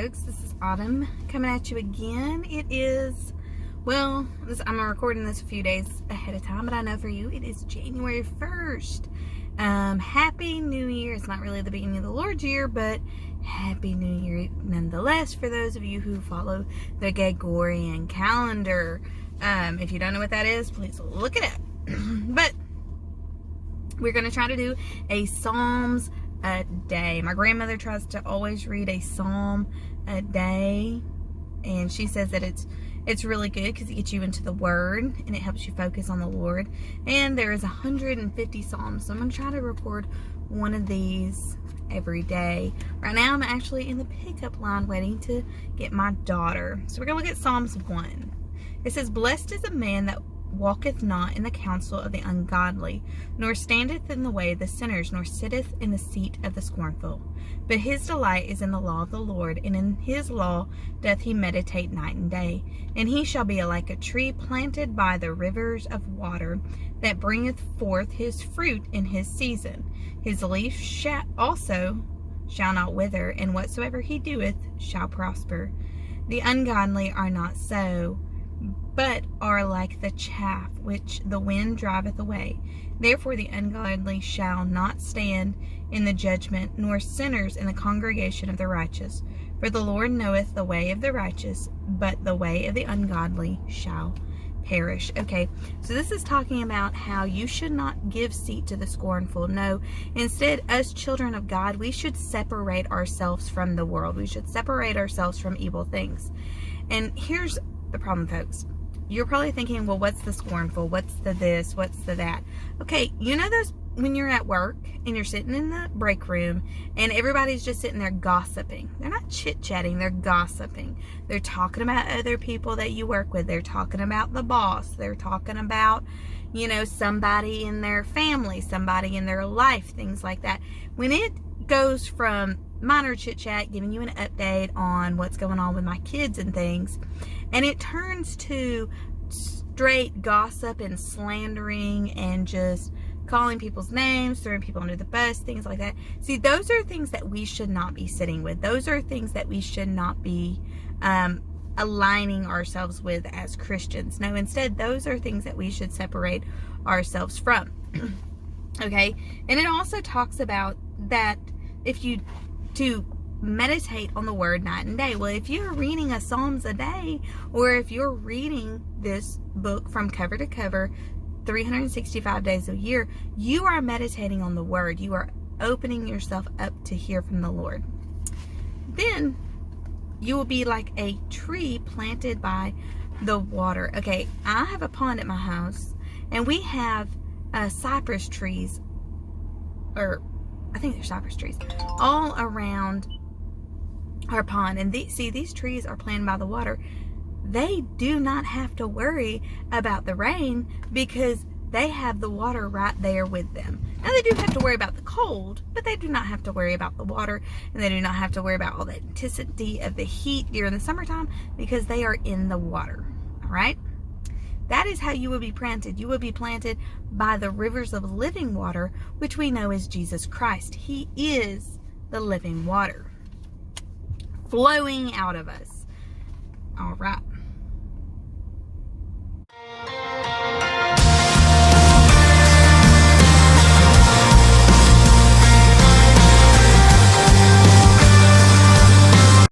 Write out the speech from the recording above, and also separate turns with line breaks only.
folks, this is Autumn coming at you again. It is, well, I'm recording this a few days ahead of time, but I know for you it is January 1st. Happy New Year. It's not really the beginning of the Lord's year, but Happy New Year nonetheless for those of you who follow the Gregorian calendar. If you don't know what that is, please look it up. But we're going to try to do a Psalms a day. My grandmother tries to always read a psalm a day, and she says that it's really good because it gets you into the Word and it helps you focus on the Lord. And there is 150 psalms, so I'm going to try to record one of these every day. Right now I'm actually in the pickup line waiting to get my daughter. So we're going to look at Psalms 1. It says, "Blessed is a man that walketh not in the counsel of the ungodly, nor standeth in the way of the sinners, nor sitteth in the seat of the scornful. But his delight is in the law of the Lord, and in his law doth he meditate night and day. And he shall be like a tree planted by the rivers of water, that bringeth forth his fruit in his season. His leaf also shall not wither, and whatsoever he doeth shall prosper. The ungodly are not so, but are like the chaff which the wind driveth away. Therefore the ungodly shall not stand in the judgment, nor sinners in the congregation of the righteous. For the Lord knoweth the way of the righteous, but the way of the ungodly shall perish." Okay, so this is talking about how you should not give seat to the scornful. No, instead, us children of God, we should separate ourselves from the world. We should separate ourselves from evil things. And here's the problem, folks. You're probably thinking, well, what's the scornful? What's the this? What's the that? Okay, you know those when you're at work and you're sitting in the break room and everybody's just sitting there gossiping. They're not chit-chatting, they're gossiping. They're talking about other people that you work with. They're talking about the boss. They're talking about, somebody in their family, somebody in their life, things like that. When it goes from minor chit-chat, giving you an update on what's going on with my kids and things, and it turns to straight gossip and slandering and just calling people's names, throwing people under the bus, things like that. See, those are things that we should not be sitting with. Those are things that we should not be aligning ourselves with as Christians. No, instead, those are things that we should separate ourselves from. Okay? And it also talks about that to meditate on the Word night and day. Well, if you're reading a Psalms a day, or if you're reading this book from cover to cover 365 days a year, you are meditating on the Word. You are opening yourself up to hear from the Lord. Then you will be like a tree planted by the water. Okay, I have a pond at my house, and we have cypress trees, or I think they're cypress trees, all around our pond. And these trees are planted by the water. They do not have to worry about the rain because they have the water right there with them. Now, they do have to worry about the cold, but they do not have to worry about the water, and they do not have to worry about all the intensity of the heat during the summertime because they are in the water. All right? That is how you will be planted. You will be planted by the rivers of living water, which we know is Jesus Christ. He is the living water flowing out of us. All right.